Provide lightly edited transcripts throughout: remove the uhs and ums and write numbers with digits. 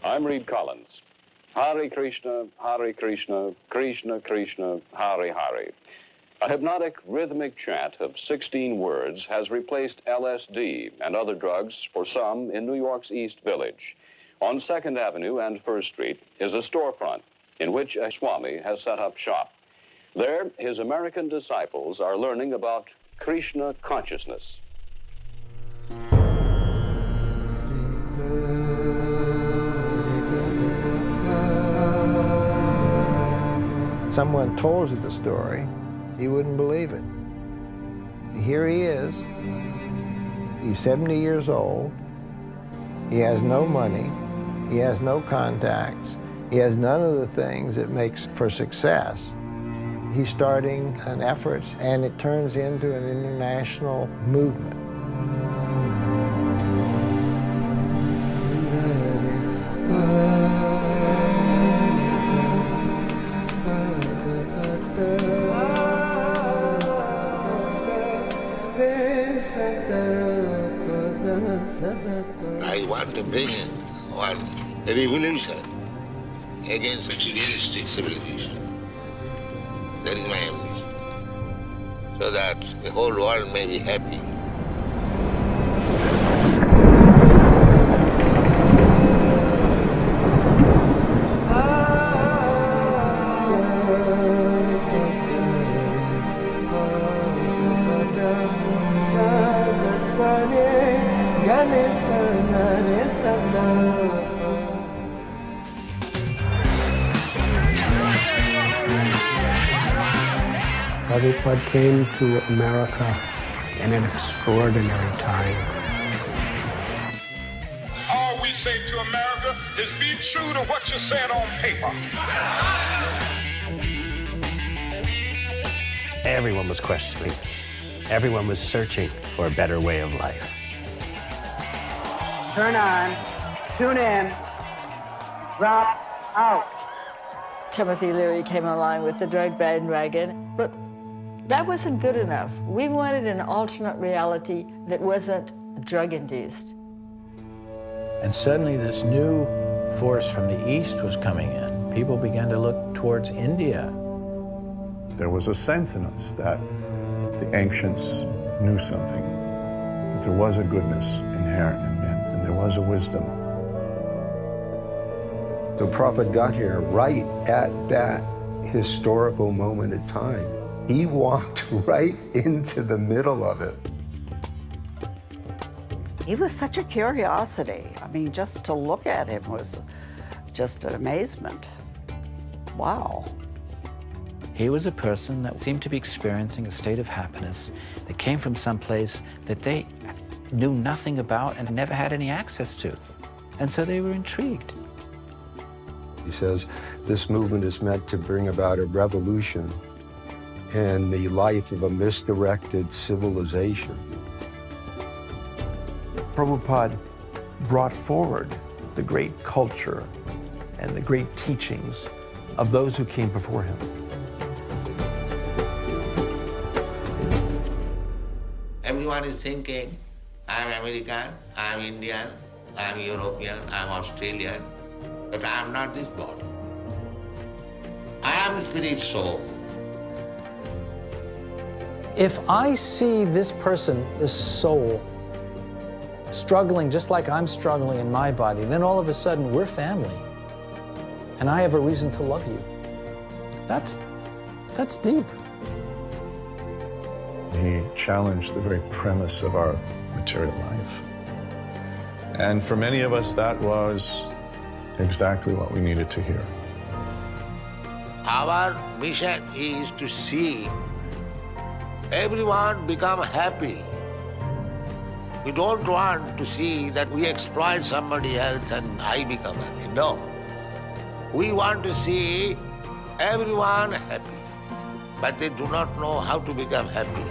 I'm Reed Collins. Hare Krishna, Krishna Krishna, Hare Hare. A hypnotic rhythmic chant of 16 words has replaced LSD and other drugs for some in New York's East Village. On 2nd Avenue and 1st Street is a storefront in which a Swami has set up shop. There, his American disciples are learning about Krishna consciousness. Someone told you the story, you wouldn't believe it. Here he is. He's 70 years old. He has no money. He has no contacts. He has none of the things that makes for success. He's starting an effort, and it turns into an international movement. I want to bring one revolution against materialistic civilization. That is my ambition, so that the whole world may be happy. Prabhupada came to America in an extraordinary time. All we say to America is be true to what you said on paper. Everyone was questioning. Everyone was searching for a better way of life. Turn on, tune in, drop out. Timothy Leary came along with the drug bandwagon, but that wasn't good enough. We wanted an alternate reality that wasn't drug-induced. And suddenly this new force from the East was coming in. People began to look towards India. There was a sense in us that the ancients knew something, that there was a goodness inherent in men, and there was a wisdom. So Prabhupada got here right at that historical moment in time. He walked right into the middle of it. He was such a curiosity. I mean, just to look at him was just an amazement. Wow. He was a person that seemed to be experiencing a state of happiness that came from some place that they knew nothing about and never had any access to. And so they were intrigued. He says, this movement is meant to bring about a revolution in the life of a misdirected civilization. Prabhupada brought forward the great culture and the great teachings of those who came before him. Everyone is thinking, I'm American, I'm Indian, I'm European, I'm Australian, but I'm not this body. I am spirit soul. If I see this person, this soul, struggling just like I'm struggling in my body, then all of a sudden we're family. And I have a reason to love you. That's deep. He challenged the very premise of our material life. And for many of us, that was exactly what we needed to hear. Our mission is to see everyone become happy. We don't want to see that we exploit somebody else and I become happy. No. We want to see everyone happy, but they do not know how to become happy.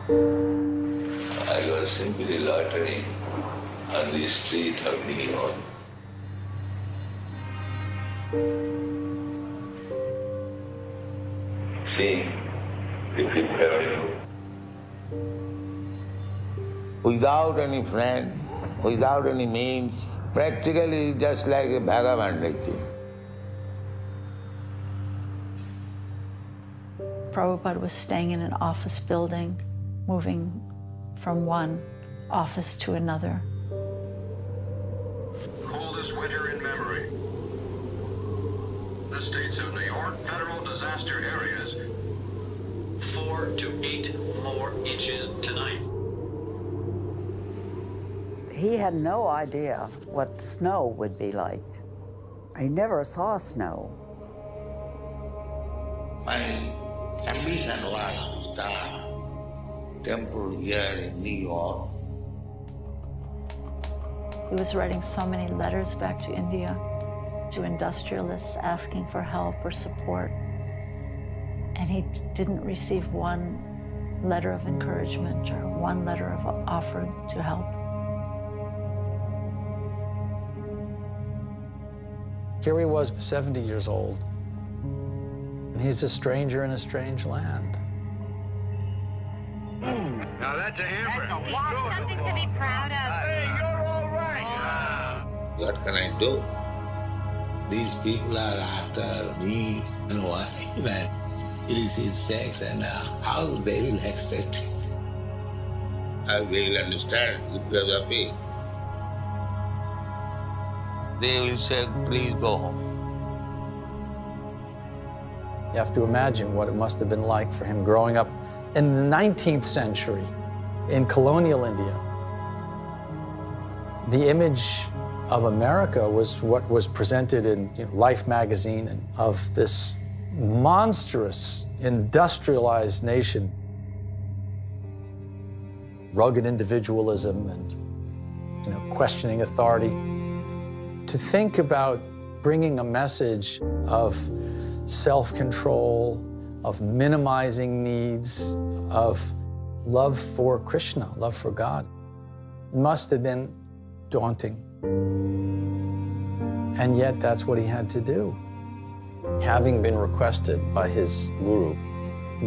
I was simply loitering on the street of New York. Seeing the Fifth Avenue. Without any friend, without any means, practically just like a vagabond actually. Prabhupada was staying in an office building, moving from one office to another. Coldest winter in memory. The states of New York, federal disaster areas, 4 to 8 more inches tonight. He had no idea what snow would be like. He never saw snow. My ambition was to start temple here in New York. He was writing so many letters back to India, to industrialists asking for help or support. And he didn't receive one letter of encouragement or one letter of offer to help. Here he was, 70 years old, and he's a stranger in a strange land. Now that's a hamper. Something to be proud of. Hey, you're all right. What can I do? These people are after me and why that it is his sex and how they will accept it. How they will understand the philosophy. They will say, please go home. You have to imagine what it must have been like for him growing up in the 19th century in colonial India. The image of America was what was presented in Life magazine, and of this monstrous industrialized nation. Rugged individualism and questioning authority. To think about bringing a message of self-control, of minimizing needs, of love for Krishna, love for God, must have been daunting. And yet that's what he had to do. Having been requested by his guru,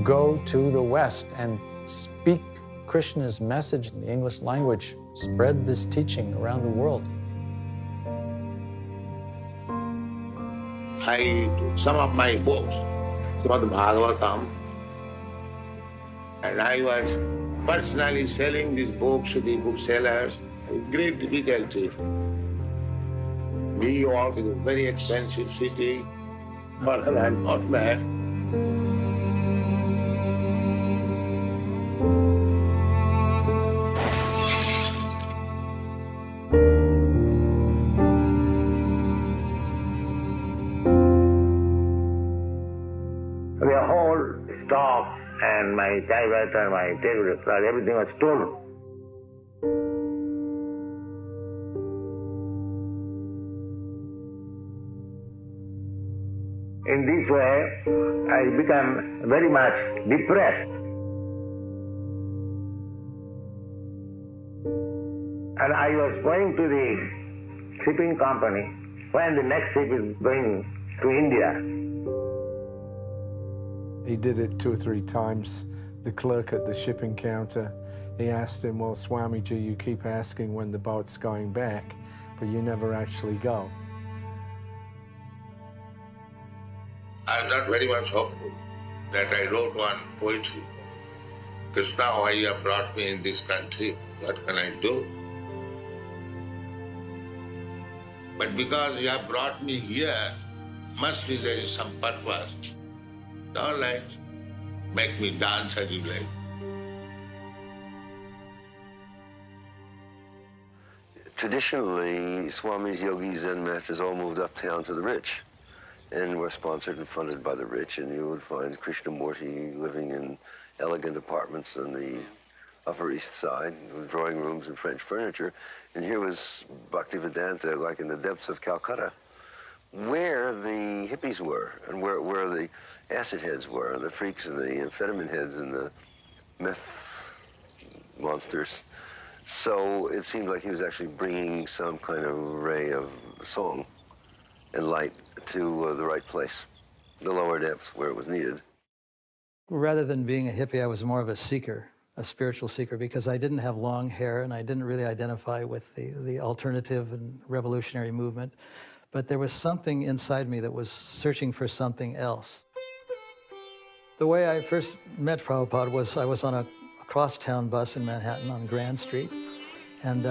go to the West and speak Krishna's message in the English language, spread this teaching around the world. I took some of my books, Srimad Bhagavatam, and I was personally selling these books to the booksellers with great difficulty. New York is a very expensive city, but I'm not mad. The whole stock and my typewriter, my tape recorder, everything was stolen. In this way, I became very much depressed. And I was going to the shipping company when the next ship is going to India. He did it 2 or 3 times. The clerk at the shipping counter, he asked him, well, Swamiji, you keep asking when the boat's going back, but you never actually go. I was not very much hopeful that I wrote one poetry. Krishna, why you have brought me in this country? What can I do? But because you have brought me here, must be there is some purpose. All right, make me dance as you like. Traditionally, Swami's yogis and masters all moved uptown to the rich and were sponsored and funded by the rich, and you would find Krishnamurti living in elegant apartments on the Upper East Side with drawing rooms and French furniture, and here was Bhaktivedanta like in the depths of Calcutta, where the hippies were and where the acid heads were and the freaks and the amphetamine heads and the meth monsters. So it seemed like he was actually bringing some kind of ray of song and light to the right place, the lower depths where it was needed. Rather than being a hippie, I was more of a seeker, a spiritual seeker, because I didn't have long hair and I didn't really identify with the alternative and revolutionary movement. But there was something inside me that was searching for something else. The way I first met Prabhupada was I was on a crosstown bus in Manhattan on Grand Street and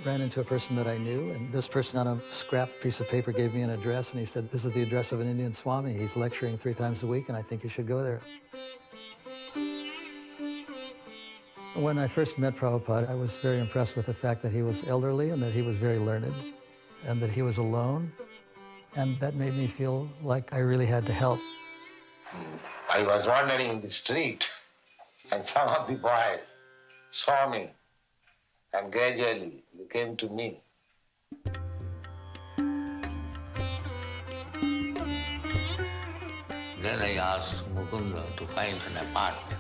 ran into a person that I knew. And this person on a scrap piece of paper gave me an address and he said, "This is the address of an Indian Swami. He's lecturing 3 times a week and I think you should go there." When I first met Prabhupada, I was very impressed with the fact that he was elderly and that he was very learned and that he was alone. And that made me feel like I really had to help. I was wandering in the street and some of the boys saw me and gradually they came to me. Then I asked Mukunda to find an apartment.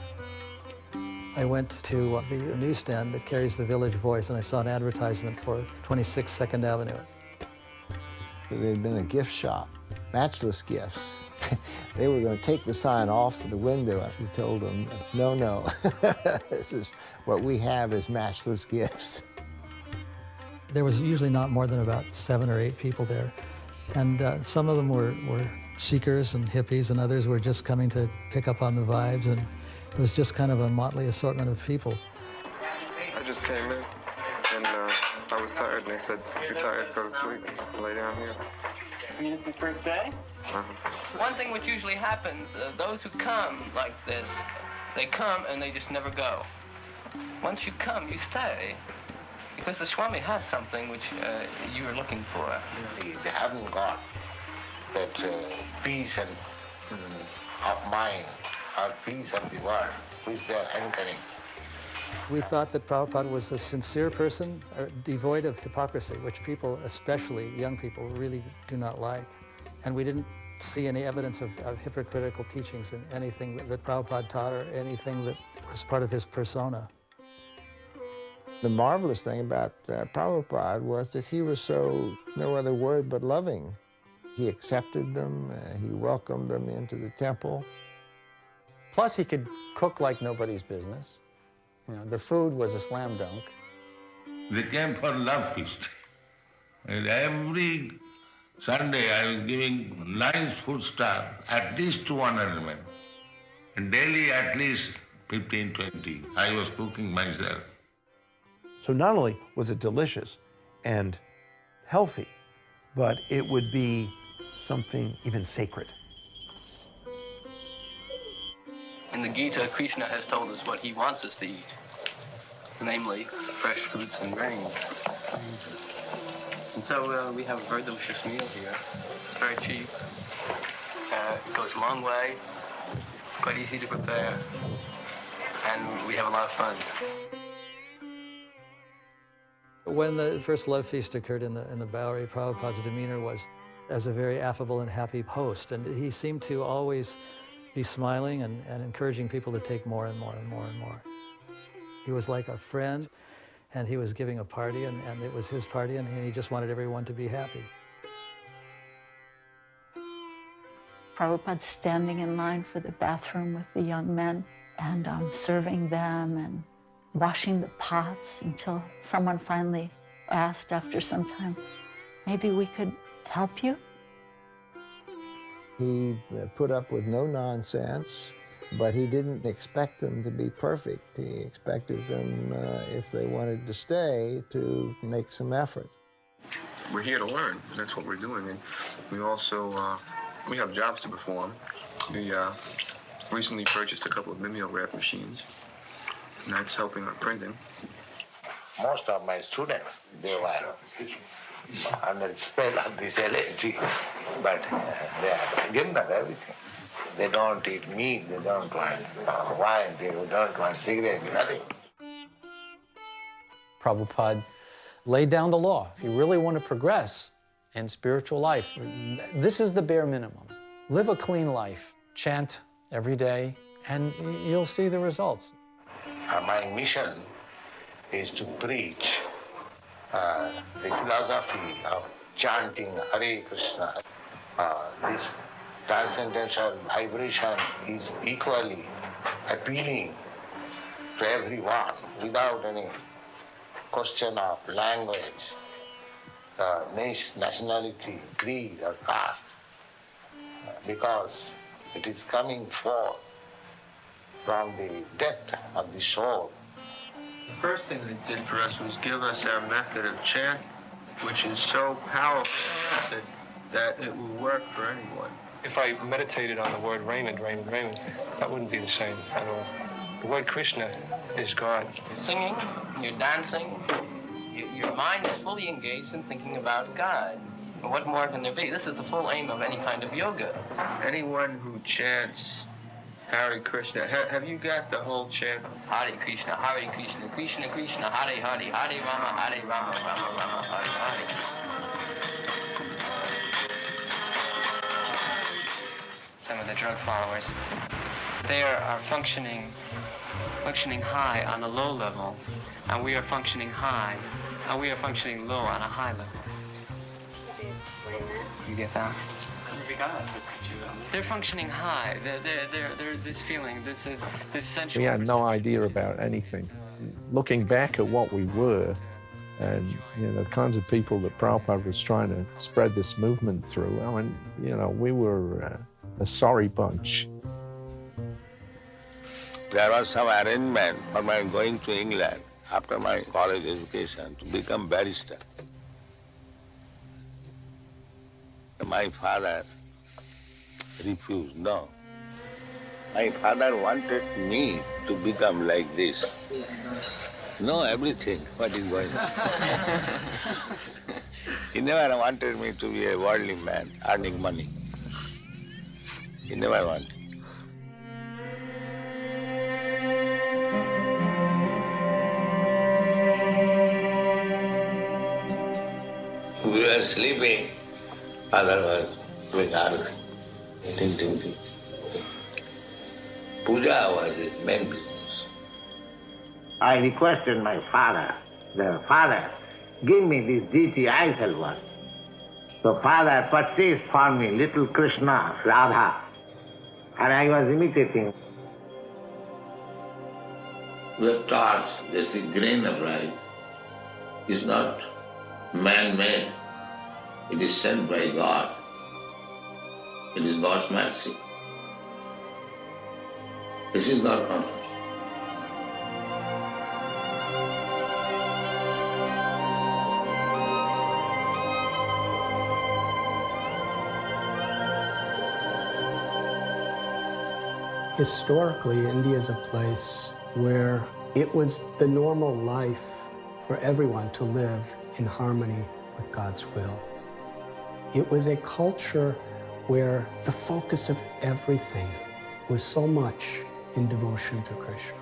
I went to the newsstand that carries the Village Voice and I saw an advertisement for 26 Second Avenue. There had been a gift shop, Matchless Gifts. They were going to take the sign off the window. He told them, no, no, this is what we have is Matchless Gifts. There was usually not more than about 7 or 8 people there. And some of them were seekers and hippies and others were just coming to pick up on the vibes. And it was just kind of a motley assortment of people. I just came in and I was tired and they said, "If you're tired, go to sleep, lay down here." I mean, it's the first day? One thing which usually happens, those who come like this, they come and they just never go. Once you come, you stay. Because the Swami has something which you are looking for. They haven't got that peace and of mind or peace of the world which they are anchoring. We thought that Prabhupada was a sincere person, devoid of hypocrisy, which people, especially young people, really do not like. And we didn't see any evidence of hypocritical teachings in anything that Prabhupada taught or anything that was part of his persona. The marvelous thing about Prabhupada was that he was so, no other word but loving. He accepted them, he welcomed them into the temple. Plus, he could cook like nobody's business. You know, the food was a slam dunk. They came for love feast. And every Sunday I was giving nice food stuff, at least to 100 men. And daily at least 15, 20. I was cooking myself. So not only was it delicious and healthy, but it would be something even sacred. In the Gita, Krishna has told us what he wants us to eat, namely fresh fruits and grains. And so we have a very delicious meal here. It's very cheap. It goes a long way. It's quite easy to prepare. And we have a lot of fun. When the first love feast occurred in the Bowery, Prabhupada's demeanor was as a very affable and happy host. And he seemed to always be smiling and encouraging people to take more and more and more and more. He was like a friend, and he was giving a party, and it was his party, and he just wanted everyone to be happy. Prabhupada standing in line for the bathroom with the young men and serving them and washing the pots until someone finally asked after some time, "Maybe we could help you?" He put up with no nonsense, but he didn't expect them to be perfect. He expected them, if they wanted to stay, to make some effort. We're here to learn, and that's what we're doing. And we also, we have jobs to perform. We recently purchased a couple of mimeograph machines, and that's helping our printing. Most of my students, they were under the spell of this LSD, but they are given up everything. They don't eat meat, they don't want wine, they don't want cigarettes, nothing. Prabhupada laid down the law. If you really want to progress in spiritual life, this is the bare minimum. Live a clean life, chant every day, and you'll see the results. My mission is to preach the philosophy of chanting Hare Krishna. This transcendental vibration is equally appealing to everyone without any question of language, nationality, creed, or caste, because it is coming forth from the depth of the soul. The first thing they did for us was give us our method of chant, which is so powerful that it will work for anyone. If I meditated on the word Raymond, that wouldn't be the same at all. The word Krishna is God. You're singing, you're dancing, your mind is fully engaged in thinking about God. And what more can there be? This is the full aim of any kind of yoga. Anyone who chants Hare Krishna, have you got the whole chant? Hare Krishna, Krishna Krishna, Hare Hare, Hare Rama, Rama Rama, Hare Hare. Some of the drug followers, they are functioning high on a low level, and we are functioning high, and we are functioning low on a high level. You get that? They're functioning high. They're this feeling, this sensual. We had no idea about anything. Looking back at what we were, and the kinds of people that Prabhupada was trying to spread this movement through, I mean, we were a sorry bunch. There was some arrangement for my going to England after my college education to become barrister. My father refused, no. My father wanted me to become like this. Know everything, what is going on. He never wanted me to be a worldly man, earning money. He never wanted. We were sleeping, father was doing arati. Ting, ting, ting. Puja was his main business. I requested my father, Father, give me this deity I shall worship. So father purchased for me little Krishna, Radha, and I was imitating. We are taught that the grain of rice is not man-made. It is sent by God. It is God's mercy. This is not controversy. Historically, India is a place where it was the normal life for everyone to live in harmony with God's will. It was a culture where the focus of everything was so much in devotion to Krishna.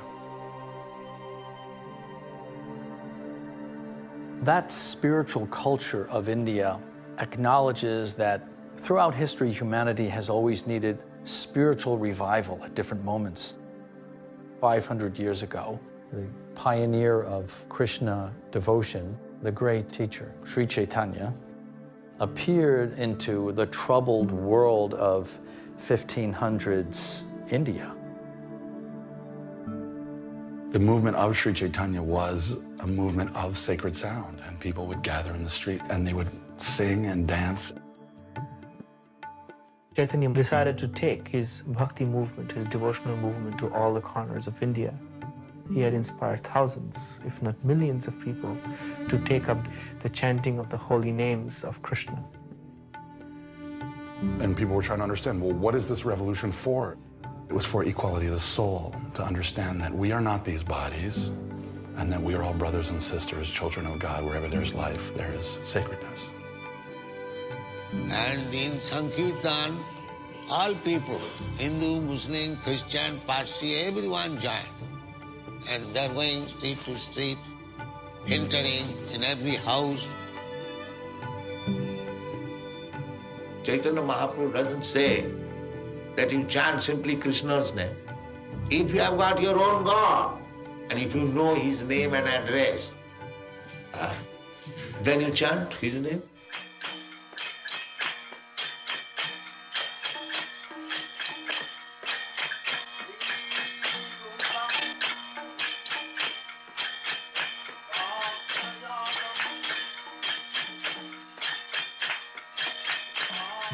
That spiritual culture of India acknowledges that throughout history, humanity has always needed spiritual revival at different moments. 500 years ago, the pioneer of Krishna devotion, the great teacher, Sri Chaitanya, appeared into the troubled world of 1500s India. The movement of Sri Chaitanya was a movement of sacred sound, and people would gather in the street and they would sing and dance. Chaitanya decided to take his bhakti movement, his devotional movement, to all the corners of India. He had inspired thousands, if not millions of people to take up the chanting of the holy names of Krishna. And people were trying to understand, well, what is this revolution for? It was for equality of the soul, to understand that we are not these bodies, and that we are all brothers and sisters, children of God. Wherever there's life, there is sacredness. And in Sankirtan, all people, Hindu, Muslim, Christian, Parsi, everyone joined. And they're going street to street, entering in every house. Chaitanya Mahaprabhu doesn't say that you chant simply Krishna's name. If you have got your own God, And if you know his name and address, then you chant his name.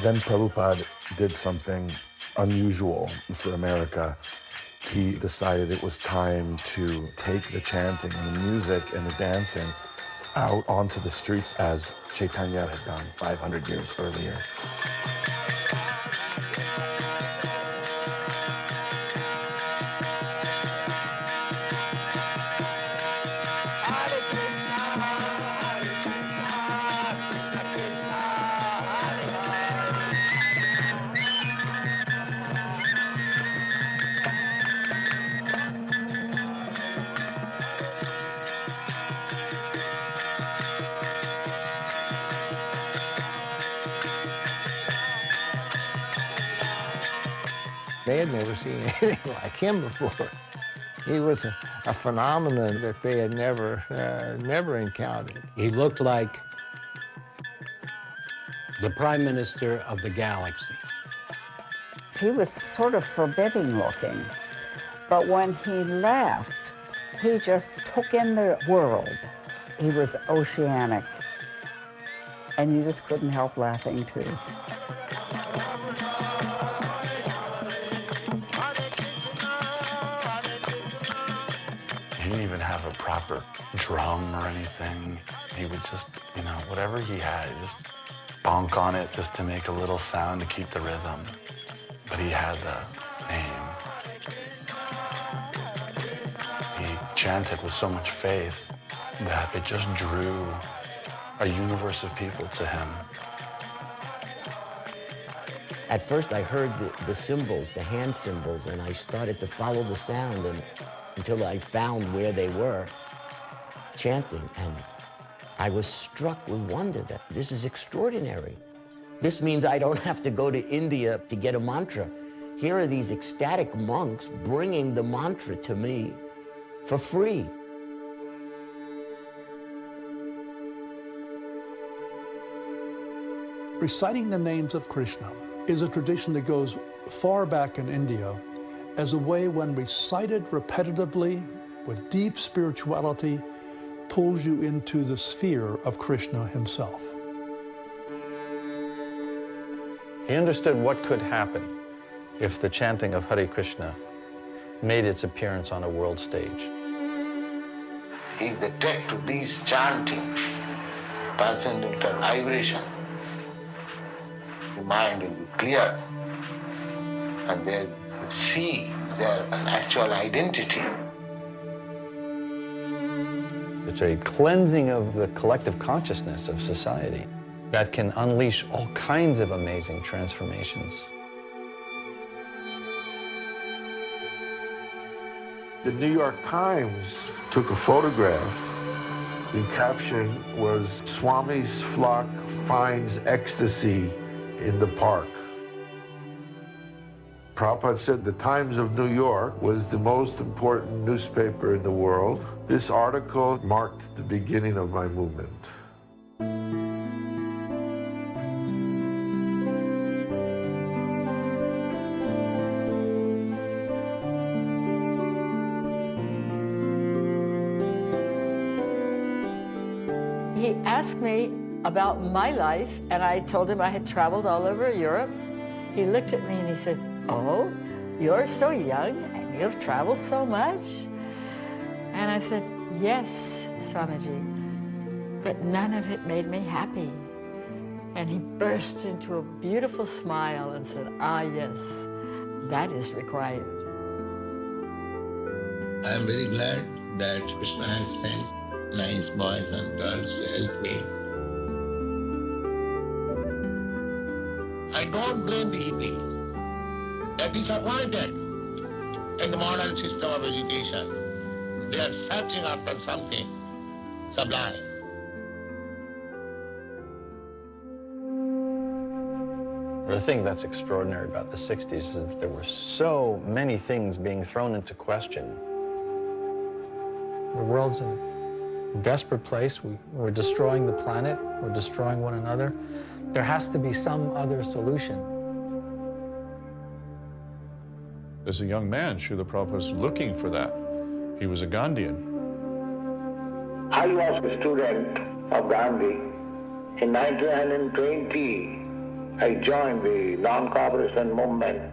Then Prabhupada did something unusual for America. He decided it was time to take the chanting and the music and the dancing out onto the streets as Chaitanya had done 500 years earlier. They had never seen anything like him before. He was a phenomenon that they had never encountered. He looked like the Prime Minister of the galaxy. He was sort of forbidding looking, but when he left, he just took in the world. He was oceanic, and you just couldn't help laughing too. He didn't even have a proper drum or anything. He would just, whatever he had, just bonk on it just to make a little sound to keep the rhythm. But he had the name. He chanted with so much faith that it just drew a universe of people to him. At first I heard the symbols, the hand symbols, and I started to follow the sound until I found where they were chanting. And I was struck with wonder that this is extraordinary. This means I don't have to go to India to get a mantra. Here are these ecstatic monks bringing the mantra to me for free. Reciting the names of Krishna is a tradition that goes far back in India as a way, when recited repetitively with deep spirituality, pulls you into the sphere of Krishna himself. He understood what could happen if the chanting of Hare Krishna made its appearance on a world stage. If they take to these chanting, transcendental vibration, the mind will be clear, and they see their actual identity. It's a cleansing of the collective consciousness of society that can unleash all kinds of amazing transformations. The New York Times took a photograph. The caption was, "Swami's flock finds ecstasy in the park." Prabhupada said the Times of New York was the most important newspaper in the world. This article marked the beginning of my movement. He asked me about my life, and I told him I had traveled all over Europe. He looked at me and he said, "Oh, you're so young and you've traveled so much?" And I said, "Yes, Swamiji, but none of it made me happy." And he burst into a beautiful smile and said, "Ah, yes, that is required." I am very glad that Krishna has sent nice boys and girls to help me. I don't blame the hippies. They're disappointed in the modern system of education. They are searching after something sublime. The thing that's extraordinary about the 60s is that there were so many things being thrown into question. The world's in a desperate place. We're destroying the planet. We're destroying one another. There has to be some other solution. As a young man, Srila Prabhupada was looking for that. He was a Gandhian. I was a student of Gandhi. In 1920, I joined the non-cooperation movement.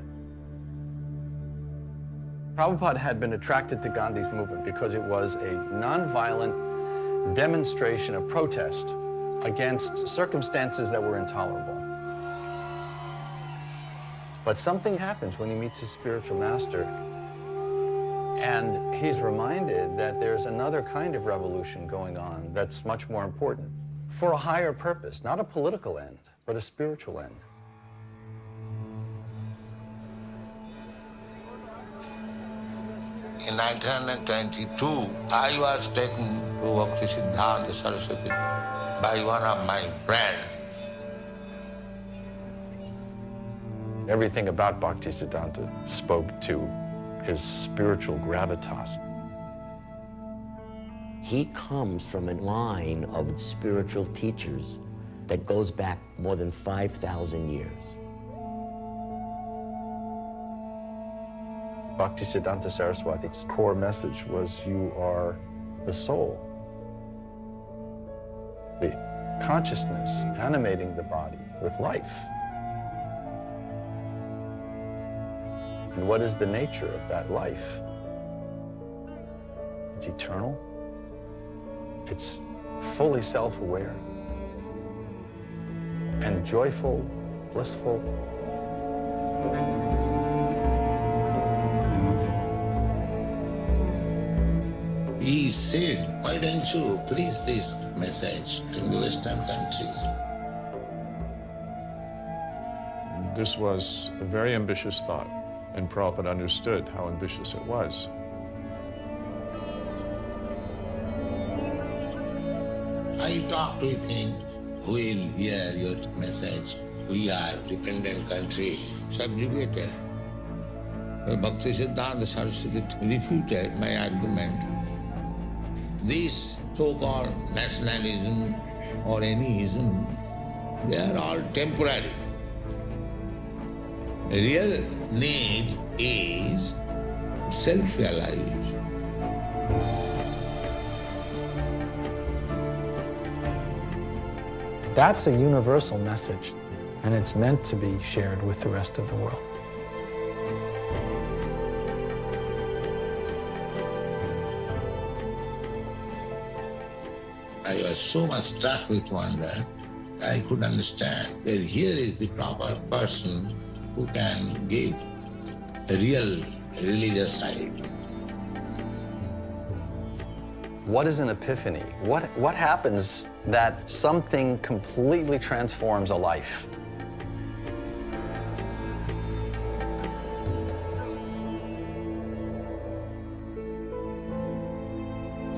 Prabhupada had been attracted to Gandhi's movement because it was a nonviolent demonstration of protest against circumstances that were intolerable. But something happens when he meets his spiritual master, and he's reminded that there's another kind of revolution going on that's much more important, for a higher purpose, not a political end, but a spiritual end. In 1922, I was taken to Bhaktisiddhanta Saraswati by one of my friends. Everything about Bhaktisiddhanta spoke to his spiritual gravitas. He comes from a line of spiritual teachers that goes back more than 5,000 years. Bhaktisiddhanta Saraswati's core message was, you are the soul, the consciousness animating the body with life. And what is the nature of that life? It's eternal. It's fully self-aware and joyful, blissful. He said, why don't you preach this message in the Western countries? This was a very ambitious thought, and Prabhupada understood how ambitious it was. I talked with him, we'll hear your message. We are dependent country, subjugated. Bhaktisiddhanta Saraswati refuted my argument. This so-called nationalism or anyism, they are all temporary. The real need is self-realization. That's a universal message, and it's meant to be shared with the rest of the world. I was so much struck with wonder, I could understand that here is the proper person who can give a real religious side. What is an epiphany? What happens that something completely transforms a life?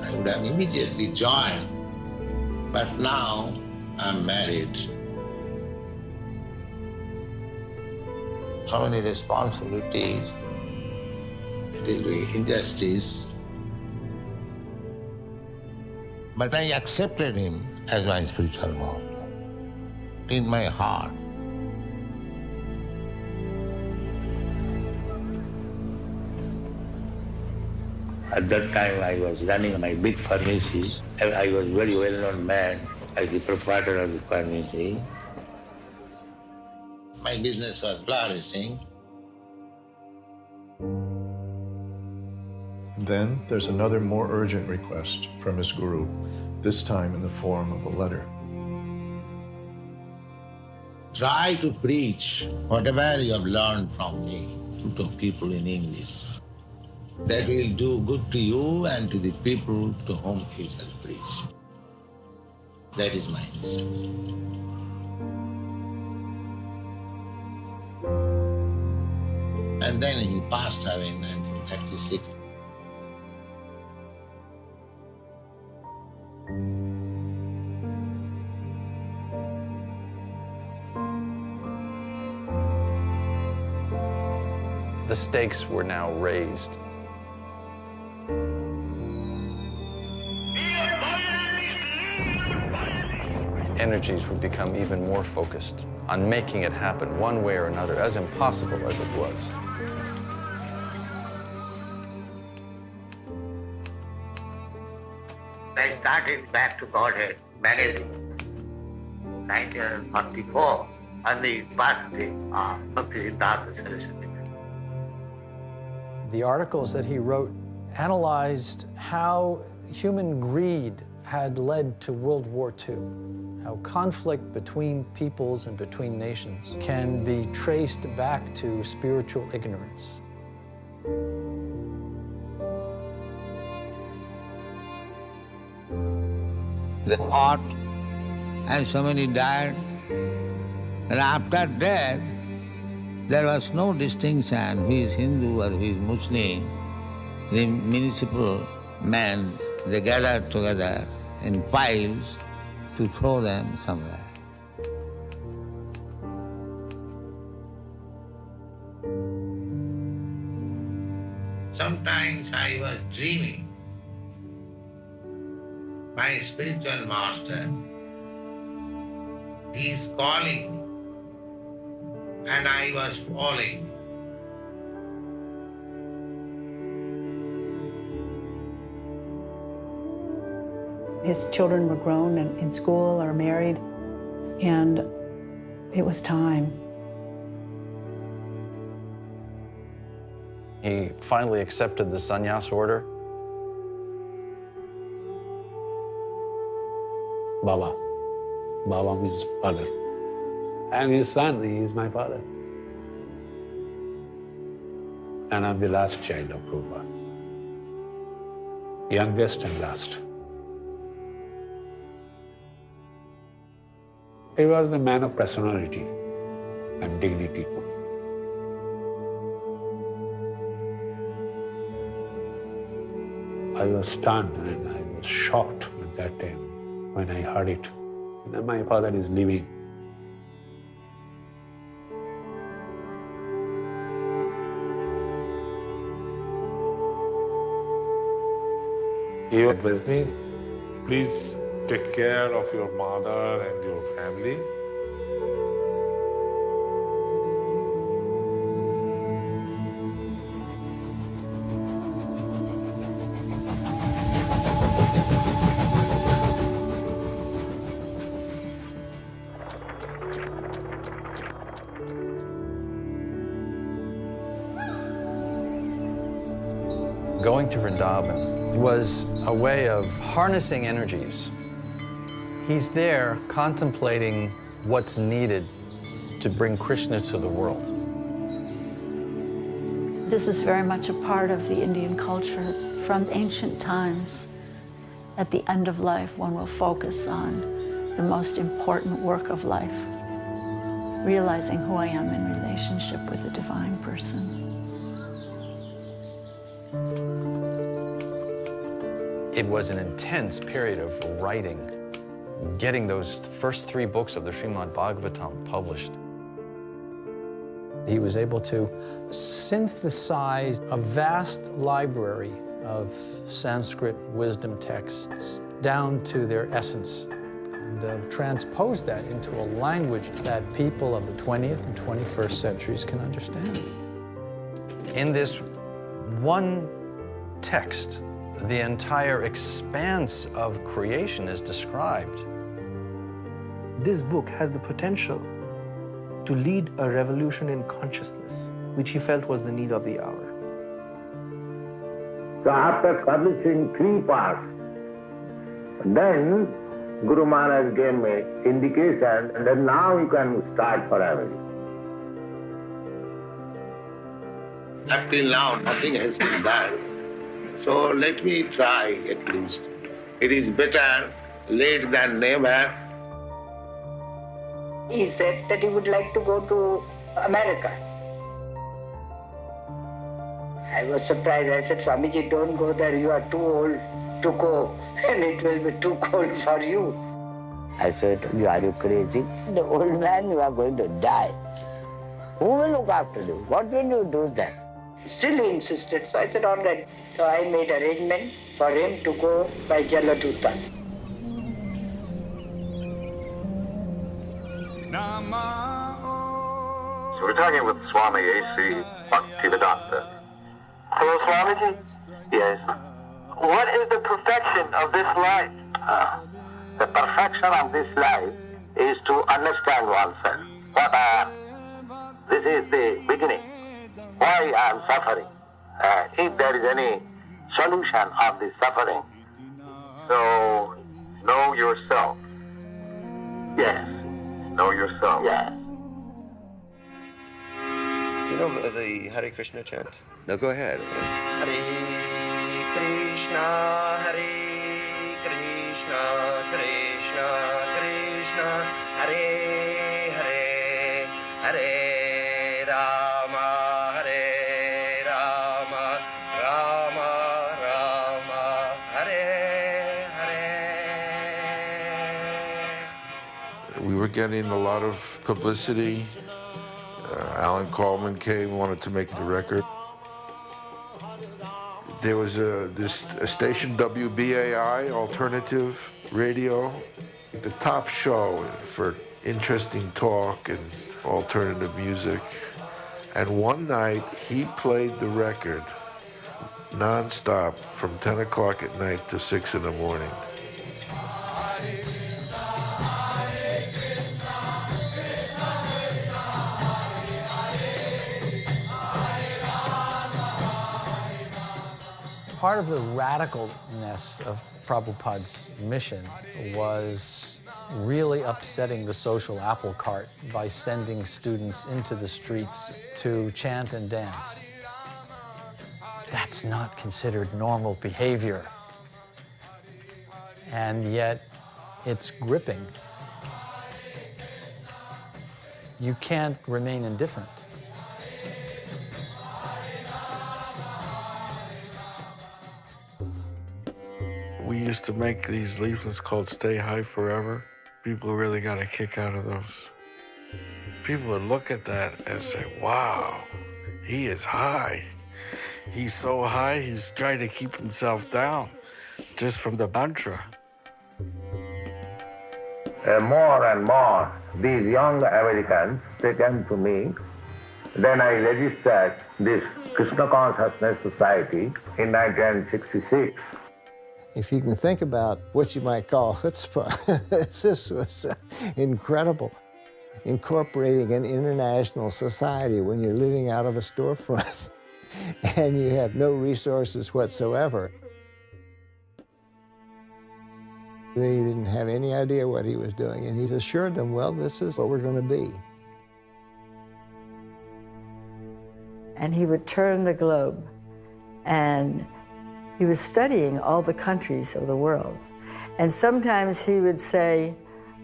I would have immediately joined, but now I'm married. So many responsibilities, it will be injustice. But I accepted him as my spiritual master in my heart. At that time, I was running my big pharmacy. I was very well-known man as the proprietor of the pharmacy. My business was flourishing. Then there's another more urgent request from his guru, this time in the form of a letter. Try to preach whatever you have learned from me to people in English. That will do good to you and to the people to whom he shall preach. That is my instruction. And then he passed away in 1936. The stakes were now raised. energies would become even more focused on making it happen one way or another, as impossible as it was. I started Back to Godhead magazine, 1944, on the birthday of Bhaktisiddhanta Saraswati. The articles that he wrote analyzed how human greed had led to World War II, how conflict between peoples and between nations can be traced back to spiritual ignorance. The fought, and so many died. And after death, there was no distinction who is Hindu or who is Muslim. The municipal men, they gathered together in piles to throw them somewhere. Sometimes I was dreaming. My spiritual master, he is calling, and I was falling. His children were grown and in school or married, and it was time. He finally accepted the sannyas order. Baba. Baba means father. I'm his son, he is my father. And I'm the last child of Prabhupada. Youngest and last. He was a man of personality and dignity. I was stunned and I was shocked at that time when I heard it. That my father is living. He advised me, please take care of your mother and your family. Going to Vrindavan was a way of harnessing energies. He's there contemplating what's needed to bring Krishna to the world. This is very much a part of the Indian culture from ancient times. At the end of life, one will focus on the most important work of life, realizing who I am in relationship with the divine person. It was an intense period of writing, getting those first 3 books of the Srimad Bhagavatam published. He was able to synthesize a vast library of Sanskrit wisdom texts down to their essence and transpose that into a language that people of the 20th and 21st centuries can understand. In this one text, the entire expanse of creation is described. This book has the potential to lead a revolution in consciousness, which he felt was the need of the hour. So after publishing 3 parts, then Guru Maharaj gave me indication that now you can start forever. Up till now, nothing has been done. So let me try at least. It is better late than never. He said that he would like to go to America. I was surprised. I said, Swamiji, don't go there. You are too old to go, and it will be too cold for you. I said, are you crazy? The old man, you are going to die. Who will look after you? What will you do then? Still he insisted. So I said, all right. So I made arrangement for him to go by Jaladuta. So we're talking with Swami A.C. Bhaktivedanta. Hello, Swamiji? Yes. What is the perfection of this life? The perfection of this life is to understand oneself. What I am. This is the beginning. Why I am suffering. If there is any solution of this suffering. So, know yourself. Yes. Know yourself. Yes. Do you know the Hare Krishna chant? No, go ahead. Hare Krishna, Hare Krishna, Krishna Krishna, Hare Hare, Hare Rama, Hare Rama, Rama Rama, Hare Hare. We were getting a lot of publicity. Alan Coleman came, wanted to make the record. There was a station, WBAI, alternative radio, the top show for interesting talk and alternative music. And one night, he played the record nonstop from 10 o'clock at night to 6 in the morning. Part of the radicalness of Prabhupada's mission was really upsetting the social apple cart by sending students into the streets to chant and dance. That's not considered normal behavior. And yet, it's gripping. You can't remain indifferent. We used to make these leaflets called Stay High Forever. People really got a kick out of those. People would look at that and say, wow, he is high. He's so high, he's trying to keep himself down just from the mantra. More and more, these young Americans, they came to me. Then I registered this Krishna Consciousness Society in 1966. If you can think about what you might call chutzpah, this was incredible. Incorporating an international society when you're living out of a storefront and you have no resources whatsoever. They didn't have any idea what he was doing, and he assured them, well, this is what we're going to be. And he would turn the globe, and he was studying all the countries of the world. And sometimes he would say,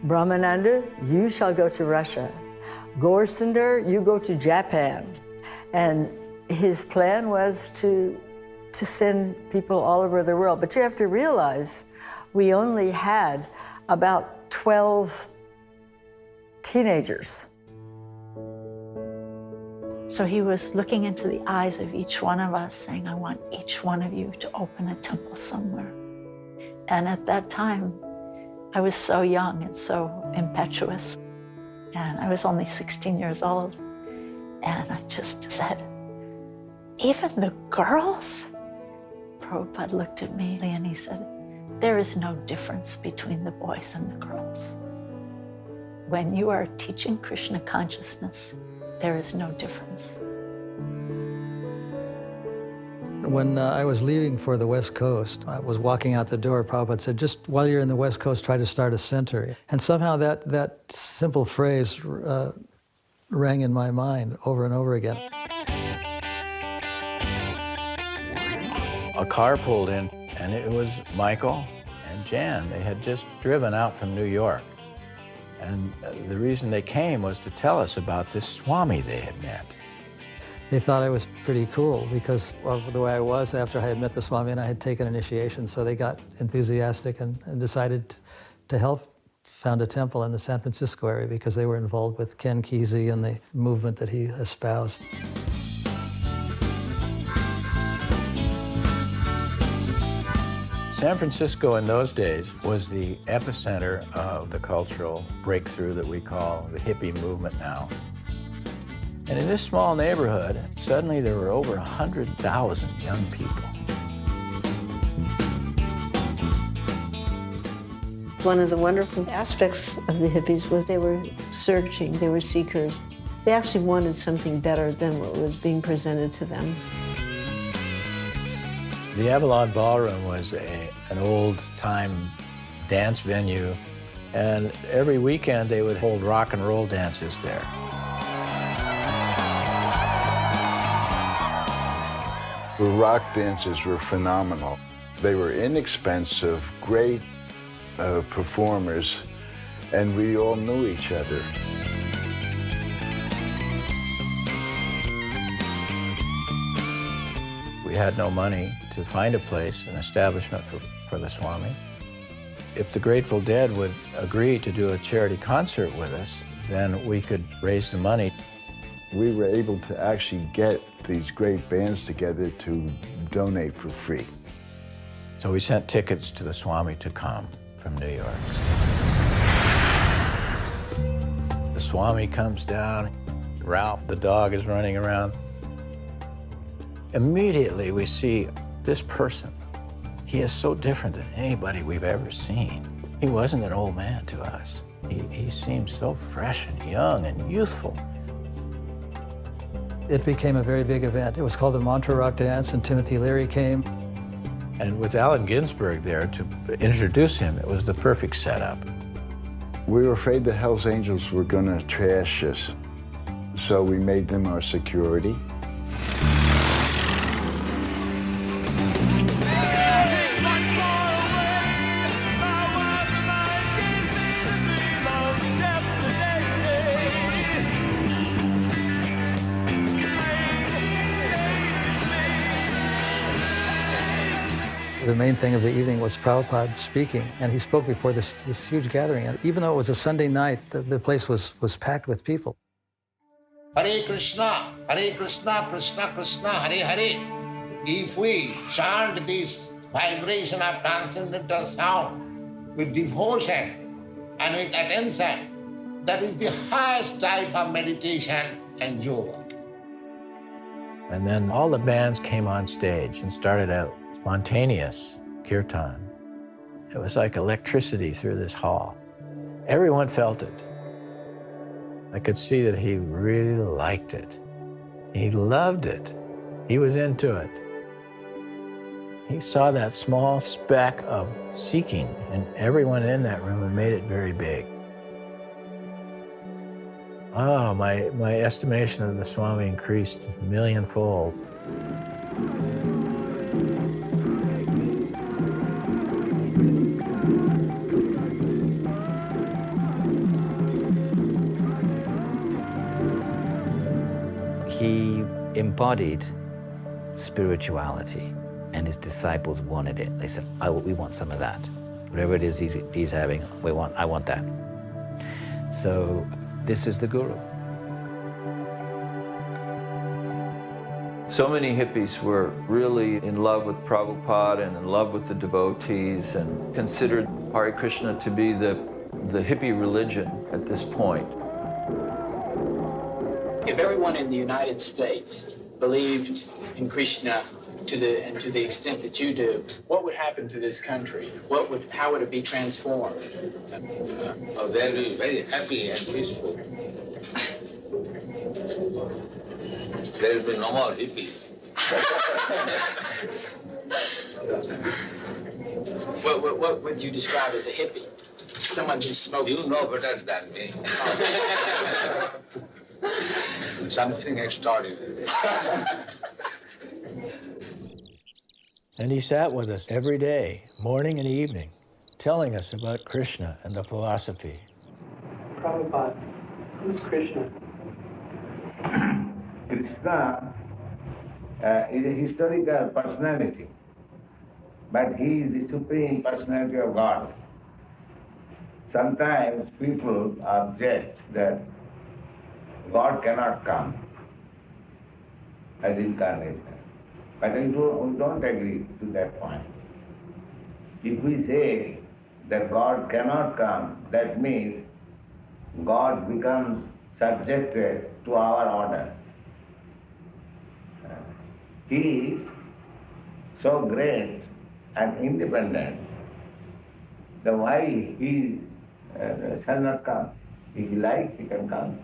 Brahmananda, you shall go to Russia. Gaursunder, you go to Japan. And his plan was to send people all over the world. But you have to realize, we only had about 12 teenagers. So he was looking into the eyes of each one of us, saying, I want each one of you to open a temple somewhere. And at that time, I was so young and so impetuous. And I was only 16 years old. And I just said, even the girls? Prabhupada looked at me and he said, there is no difference between the boys and the girls. When you are teaching Krishna consciousness, there is no difference. When I was leaving for the West Coast, I was walking out the door, Prabhupada said, just while you're in the West Coast, try to start a center. And somehow that simple phrase rang in my mind over and over again. A car pulled in, and it was Michael and Jan. They had just driven out from New York. And the reason they came was to tell us about this Swami they had met. They thought I was pretty cool because of the way I was after I had met the Swami and I had taken initiation. So they got enthusiastic and decided to help found a temple in the San Francisco area because they were involved with Ken Kesey and the movement that he espoused. San Francisco in those days was the epicenter of the cultural breakthrough that we call the hippie movement now. And in this small neighborhood, suddenly there were over 100,000 young people. One of the wonderful aspects of the hippies was they were searching, they were seekers. They actually wanted something better than what was being presented to them. The Avalon Ballroom was an old-time dance venue, and every weekend they would hold rock and roll dances there. The rock dances were phenomenal. They were inexpensive, great performers, and we all knew each other. We had no money to find a place, an establishment for the Swami. If the Grateful Dead would agree to do a charity concert with us, then we could raise the money. We were able to actually get these great bands together to donate for free. So we sent tickets to the Swami to come from New York. The Swami comes down. Ralph, the dog, is running around. Immediately we see this person. He is so different than anybody we've ever seen. He wasn't an old man to us. He seemed so fresh and young and youthful. It became a very big event. It was called the Montreux Rock Dance, and Timothy Leary came. And with Allen Ginsberg there to introduce him, it was the perfect setup. We were afraid the Hells Angels were going to trash us, so we made them our security. The main thing of the evening was Prabhupada speaking, and he spoke before this huge gathering. And even though it was a Sunday night, the place was packed with people. Hare Krishna, Krishna Krishna, Hare Hare. If we chant this vibration of transcendental sound with devotion and with attention, that is the highest type of meditation and yoga. And then all the bands came on stage and started out spontaneous kirtan. It was like electricity through this hall. Everyone felt it. I could see that he really liked it. He loved it. He was into it. He saw that small speck of seeking in everyone in that room and made it very big. Oh, my estimation of the Swami increased a millionfold. He embodied spirituality, and his disciples wanted it. They said, we want some of that. Whatever it is he's having, I want that. So this is the Guru. So many hippies were really in love with Prabhupada and in love with the devotees and considered Hare Krishna to be the hippie religion at this point. If everyone in the United States believed in Krishna to the extent that you do, what would happen to this country? How would it be transformed? Oh, they'll be very happy and peaceful. There will be no more hippies. What would you describe as a hippie? Someone who smokes. You know better than me. Something extraordinary. And he sat with us every day, morning and evening, telling us about Krishna and the philosophy. Prabhupada, who's Krishna? Krishna is a historical personality, but he is the supreme personality of God. Sometimes people object that God cannot come as incarnation, but we don't agree to that point. If we say that God cannot come, that means God becomes subjected to our order. He is so great and independent, then why he shall not come? If he likes, he can come.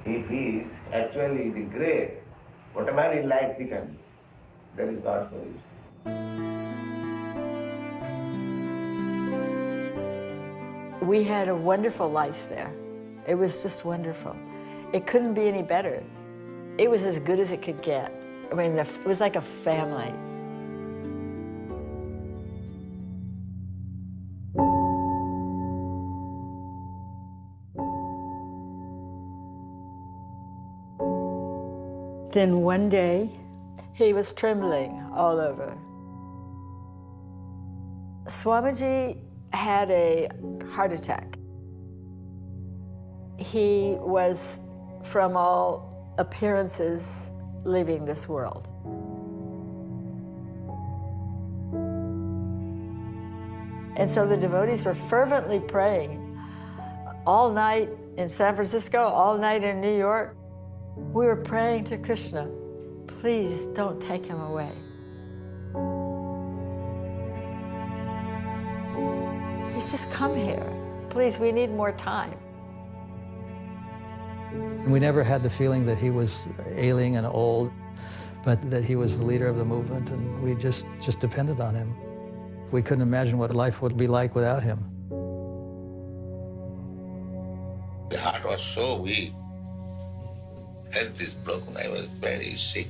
If he is actually the great, whatever he likes, he can. That is God's solution. We had a wonderful life there. It was just wonderful. It couldn't be any better. It was as good as it could get. I mean, it was like a family. Then one day, he was trembling all over. Swamiji had a heart attack. He was, from all appearances, leaving this world. And so the devotees were fervently praying all night in San Francisco, all night in New York. We were praying to Krishna, please don't take him away. He's just come here. Please, we need more time. We never had the feeling that he was ailing and old, but that he was the leader of the movement, and we just depended on him. We couldn't imagine what life would be like without him. The heart was so weak. Health is broken. I was very sick.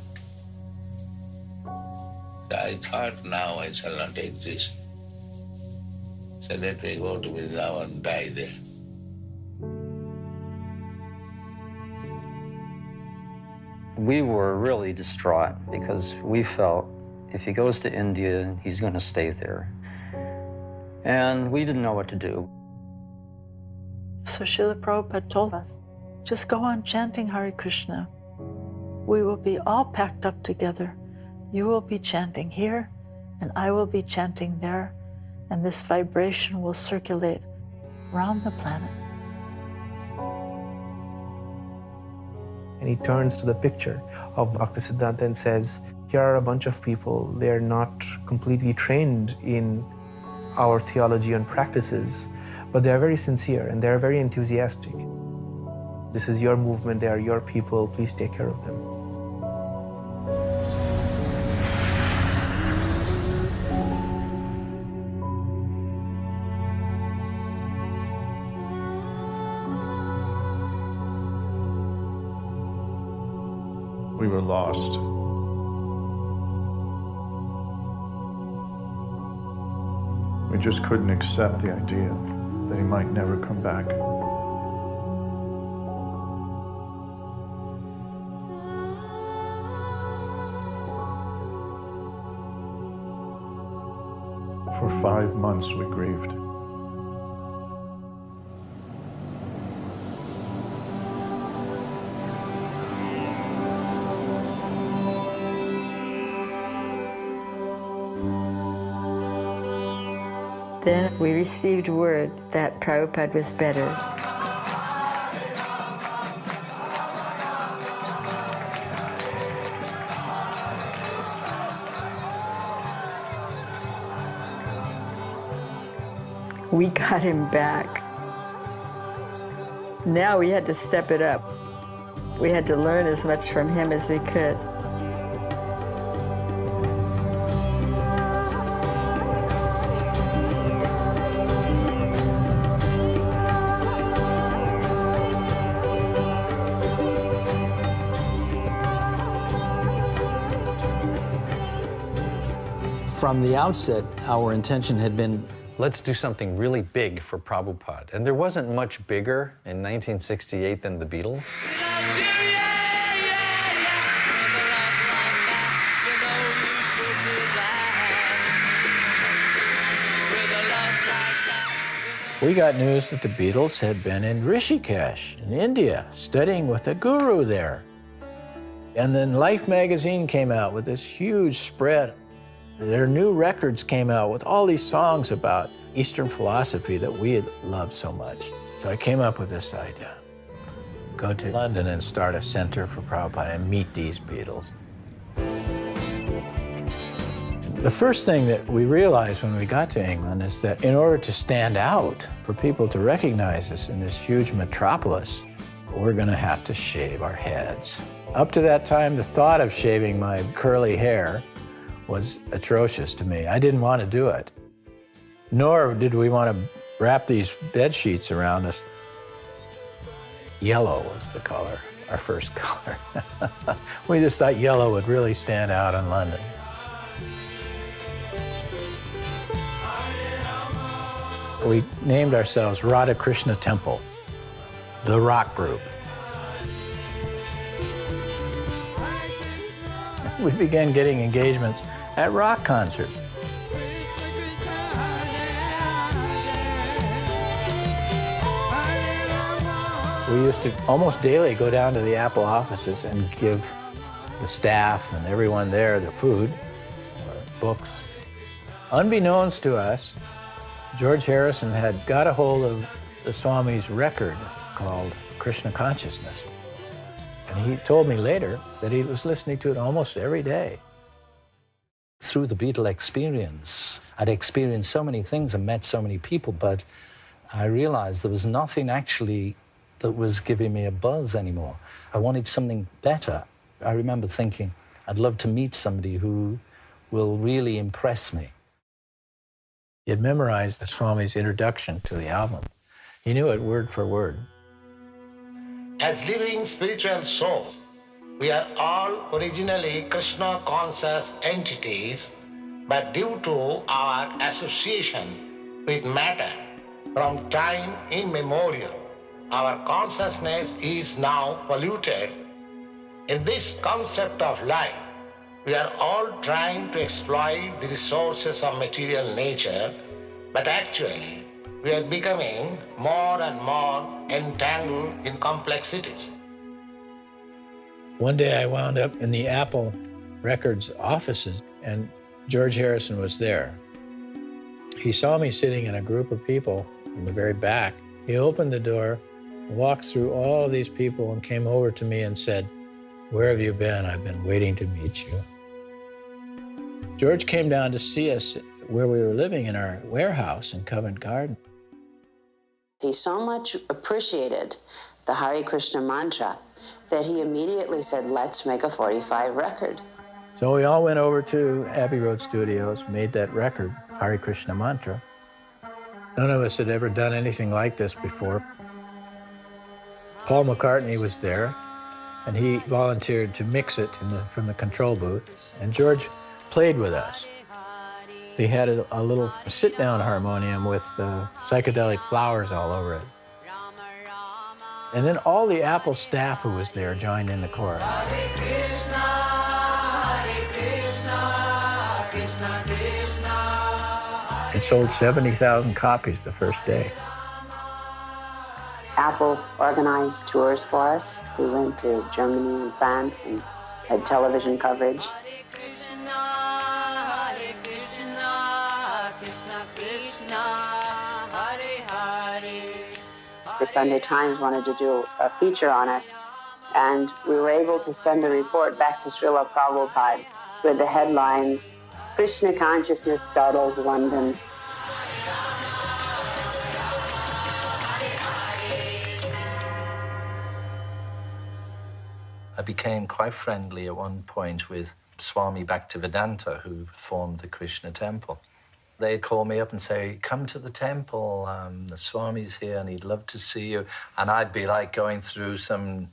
I thought, now I shall not exist. So let me go to Vrindavan and die there. We were really distraught because we felt if he goes to India, he's going to stay there. And we didn't know what to do. So Srila Prabhupada told us, just go on chanting Hare Krishna. We will be all packed up together. You will be chanting here, and I will be chanting there, and this vibration will circulate around the planet. And he turns to the picture of Bhaktisiddhanta and says, here are a bunch of people, they're not completely trained in our theology and practices, but they're very sincere and they're very enthusiastic. This is your movement, they are your people, please take care of them. We were lost. We just couldn't accept the idea that he might never come back. For 5 months we grieved. Then we received word that Prabhupada was better. We got him back. Now we had to step it up. We had to learn as much from him as we could. From the outset, our intention had been, let's do something really big for Prabhupada. And there wasn't much bigger in 1968 than the Beatles. We got news that the Beatles had been in Rishikesh, in India, studying with a guru there. And then Life magazine came out with this huge spread. Their new records came out with all these songs about Eastern philosophy that we had loved so much. So I came up with this idea. Go to London and start a center for Prabhupada and meet these Beatles. The first thing that we realized when we got to England is that in order to stand out, for people to recognize us in this huge metropolis, we're gonna have to shave our heads. Up to that time, the thought of shaving my curly hair was atrocious to me. I didn't want to do it. Nor did we want to wrap these bed sheets around us. Yellow was the color, our first color. We just thought yellow would really stand out in London. We named ourselves Radha Krishna Temple, the rock group. We began getting engagements at rock concerts. We used to almost daily go down to the Apple offices and give the staff and everyone there the food or books. Unbeknownst to us, George Harrison had got a hold of the Swami's record called Krishna Consciousness. And he told me later that he was listening to it almost every day. Through the Beatle experience, I'd experienced so many things and met so many people, but I realized there was nothing actually that was giving me a buzz anymore. I wanted something better. I remember thinking, I'd love to meet somebody who will really impress me. He had memorized the Swami's introduction to the album. He knew it word for word. As living spiritual souls, we are all originally Krishna conscious entities, but due to our association with matter from time immemorial, our consciousness is now polluted. In this concept of life, we are all trying to exploit the resources of material nature, but actually, we are becoming more and more entangled in complexities. One day I wound up in the Apple Records offices, and George Harrison was there. He saw me sitting in a group of people in the very back. He opened the door, walked through all these people, and came over to me and said, "Where have you been? I've been waiting to meet you." George came down to see us where we were living in our warehouse in Covent Garden. He so much appreciated the Hare Krishna mantra that he immediately said, let's make a 45 record. So we all went over to Abbey Road Studios, made that record, Hare Krishna Mantra. None of us had ever done anything like this before. Paul McCartney was there, and he volunteered to mix it from the control booth, and George played with us. He had a little sit-down harmonium with psychedelic flowers all over it. And then all the Apple staff who was there joined in the chorus. Hare Krishna, Krishna Krishna. It sold 70,000 copies the first day. Apple organized tours for us. We went to Germany and France and had television coverage. The Sunday Times wanted to do a feature on us, and we were able to send a report back to Srila Prabhupada with the headlines, Krishna Consciousness Startles London. I became quite friendly at one point with Swami Bhaktivedanta, who formed the Krishna Temple. They'd call me up and say, come to the temple, the Swami's here and he'd love to see you. And I'd be like going through some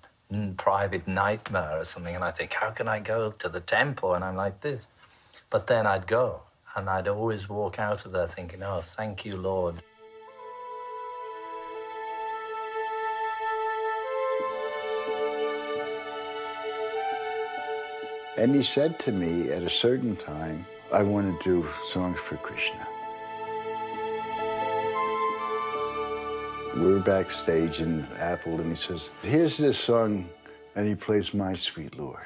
private nightmare or something, and I think, how can I go to the temple? And I'm like this. But then I'd go, and I'd always walk out of there thinking, oh, thank you, Lord. And he said to me at a certain time, I want to do songs for Krishna. We're backstage in Apple, and he says, here's this song, and he plays My Sweet Lord.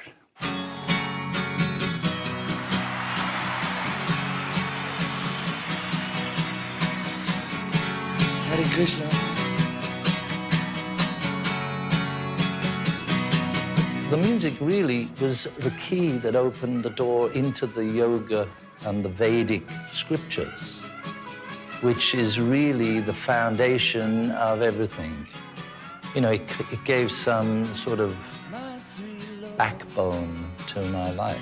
Krishna. The music really was the key that opened the door into the yoga and the Vedic scriptures, which is really the foundation of everything. You know, it gave some sort of backbone to my life.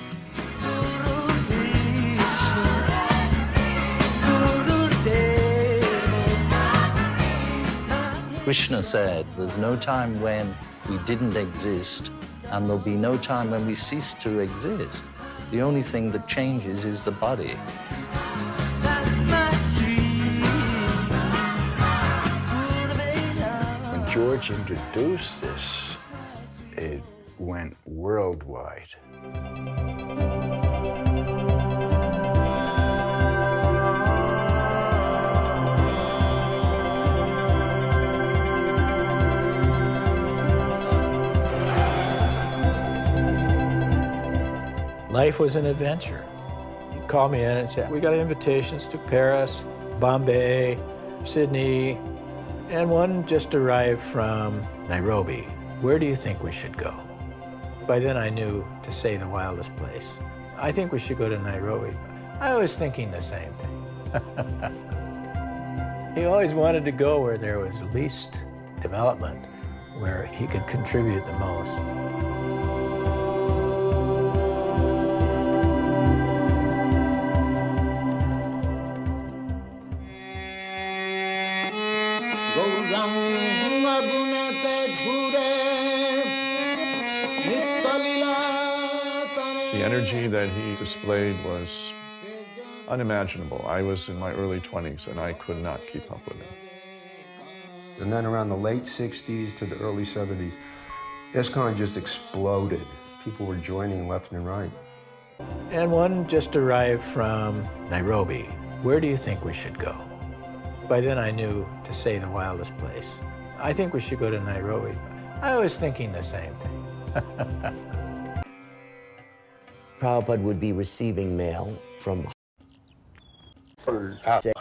Krishna said, there's no time when we didn't exist, and there'll be no time when we cease to exist. The only thing that changes is the body. When George introduced this, it went worldwide. Life was an adventure. He'd call me in and say, we got invitations to Paris, Bombay, Sydney, and one just arrived from Nairobi. Where do you think we should go? By then I knew to say the wildest place. I think we should go to Nairobi. I was thinking the same thing. He always wanted to go where there was least development, where he could contribute the most. The energy that he displayed was unimaginable. I was in my early 20s and I could not keep up with him. And then around the late 60s to the early 70s, ISKCON just exploded. People were joining left and right. And one just arrived from Nairobi. Where do you think we should go? By then I knew to say the wildest place. I think we should go to Nairobi. I was thinking the same thing. Prabhupada would be receiving mail from The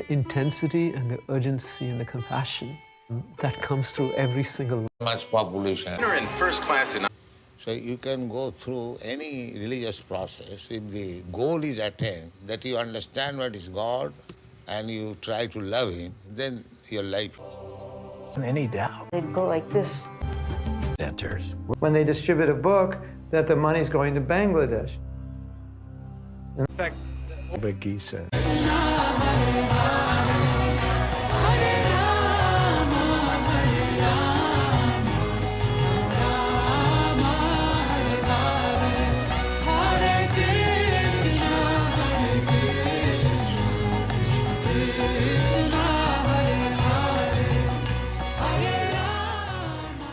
intensity and the urgency and the compassion that comes through every single Much population. You're in first class tonight. So you can go through any religious process if the goal is attained, that you understand what is God and you try to love Him, then your life. Any doubt. They'd go like this. Centers. When they distribute a book, that the money's going to Bangladesh. In fact, Gisa.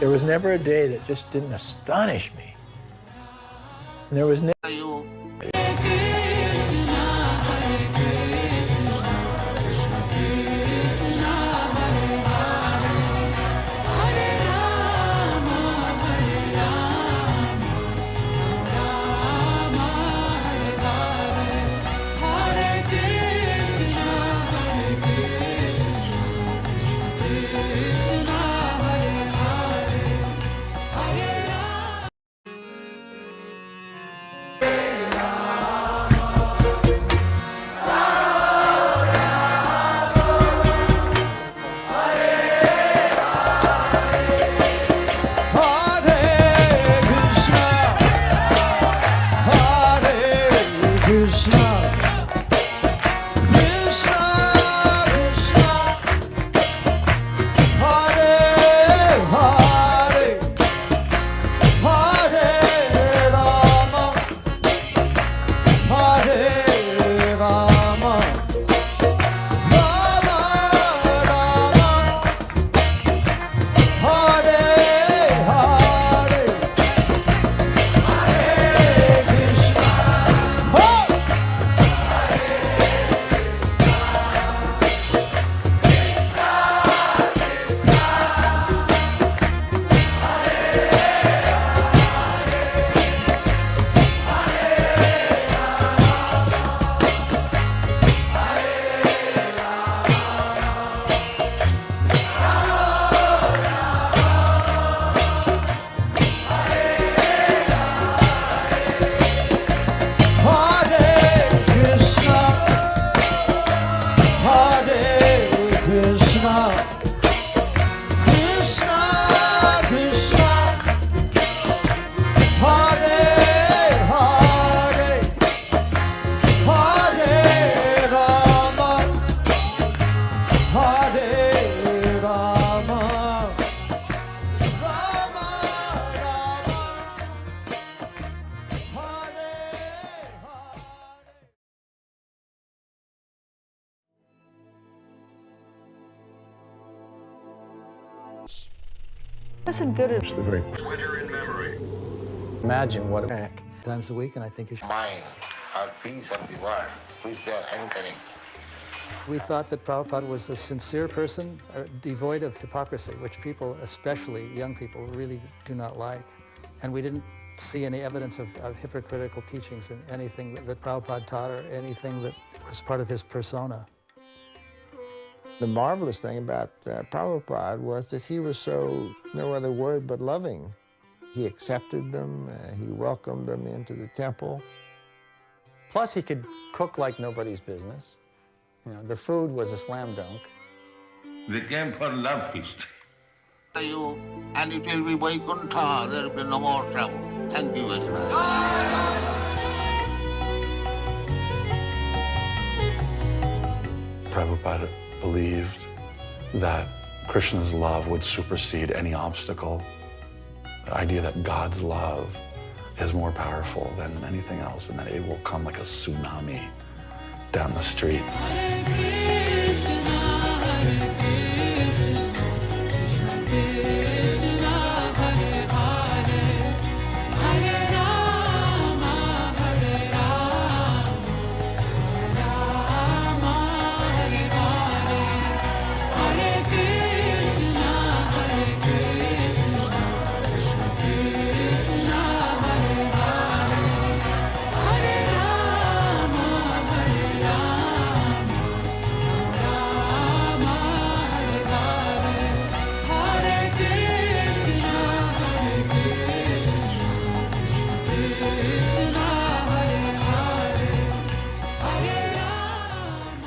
There was never a day that just didn't astonish me. And there was never. Wasn't good at very Imagine what times a week, and I think you should. Mind or peace of the world, which they are entering. We thought that Prabhupada was a sincere person, devoid of hypocrisy, which people, especially young people, really do not like. And we didn't see any evidence of hypocritical teachings in anything that Prabhupada taught or anything that was part of his persona. The marvelous thing about Prabhupada was that he was so, no other word but loving. He accepted them, he welcomed them into the temple. Plus, he could cook like nobody's business. You know, the food was a slam dunk. They came for love feast. You, and it will be Vaikuntha, there will be no more trouble. Thank you very much. Prabhupada believed that Krishna's love would supersede any obstacle. The idea that God's love is more powerful than anything else and that it will come like a tsunami down the street.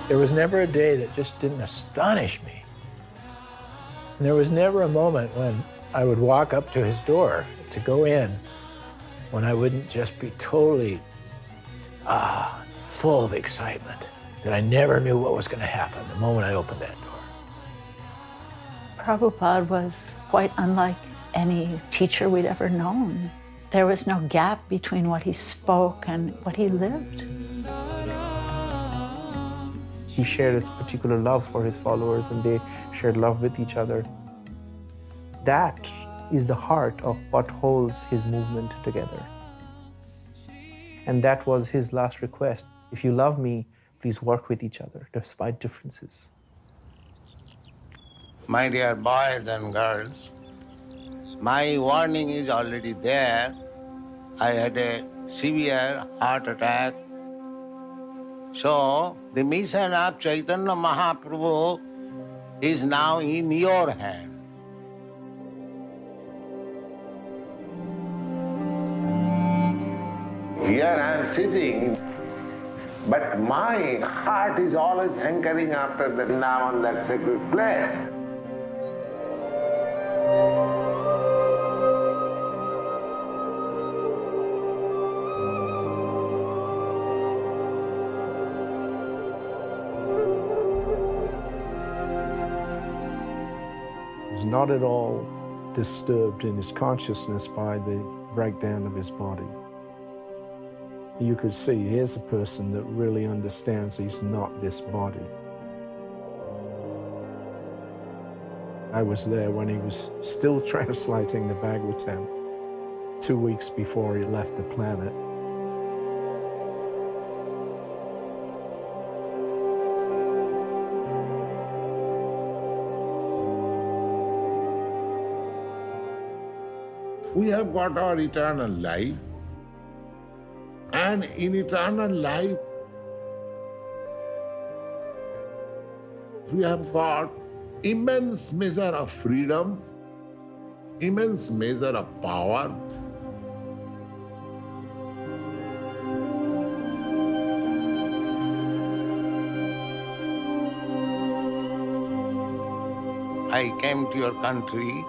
There was never a day that just didn't astonish me. And there was never a moment when I would walk up to his door to go in when I wouldn't just be totally full of excitement, that I never knew what was going to happen the moment I opened that door. Prabhupada was quite unlike any teacher we'd ever known. There was no gap between what he spoke and what he lived. He shared this particular love for his followers, and they shared love with each other. That is the heart of what holds his movement together. And that was his last request. If you love me, please work with each other, despite differences. My dear boys and girls, my warning is already there. I had a severe heart attack. So, the mission of Chaitanya Mahaprabhu is now in your hand. Here I am sitting, but my heart is always hankering after the now on that sacred place. Was not at all disturbed in his consciousness by the breakdown of his body. You could see, here's a person that really understands he's not this body. I was there when he was still translating the Bhagavatam 2 weeks before he left the planet. We have got our eternal life, and in eternal life, we have got immense measure of freedom, immense measure of power. I came to your country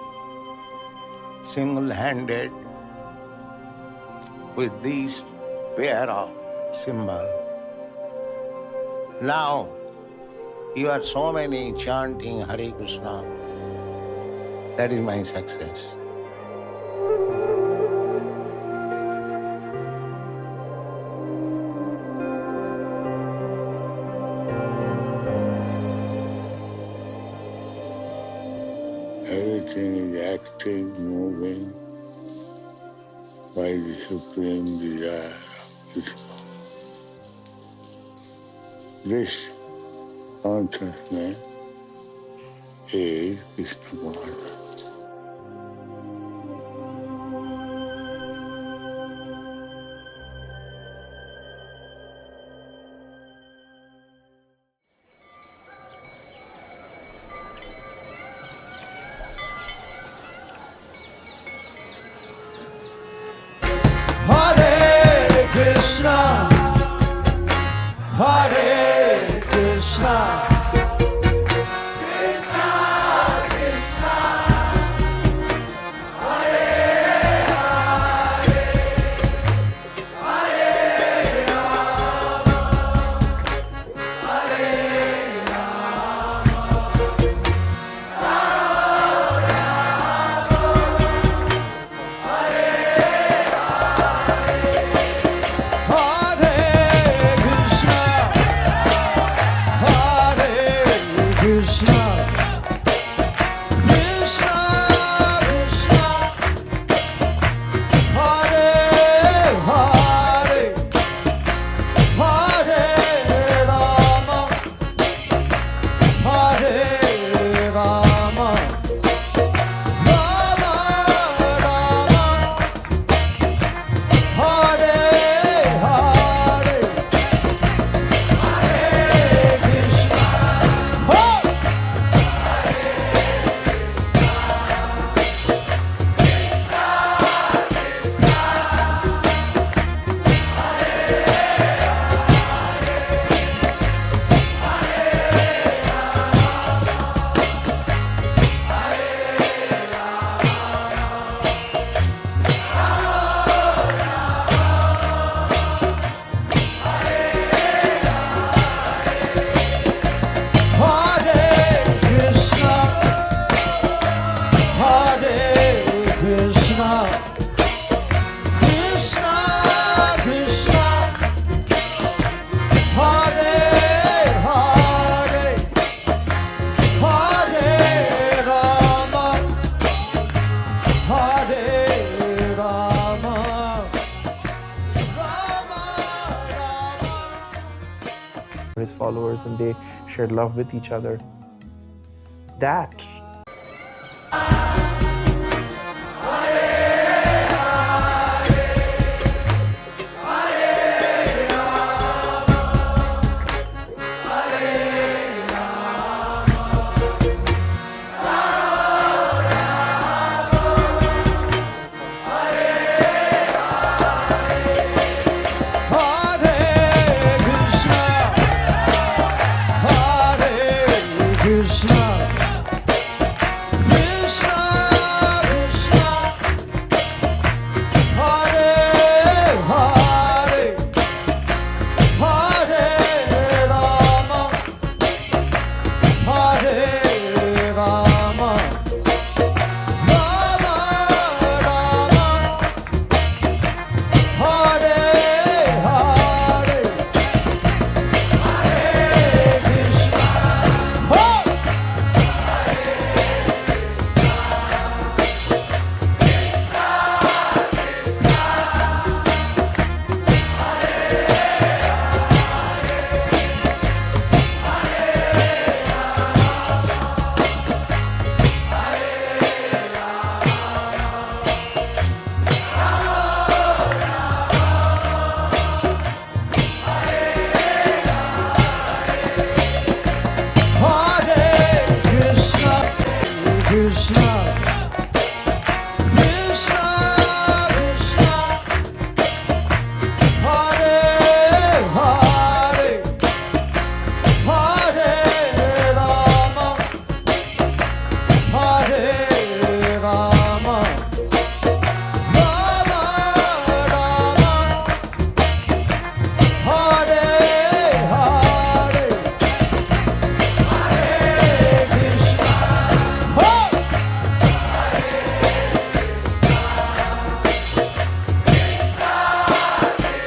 single-handed with these pair of symbols. Now, you are so many chanting Hare Krishna. That is my success. Everything is everything moving by the supreme desire of Krishna. This consciousness is Krishna consciousness. Hare Krishna, Hare Krishna, Krishna Krishna, Hare Hare, Hare Rama, Hare His followers, and they shared love with each other. That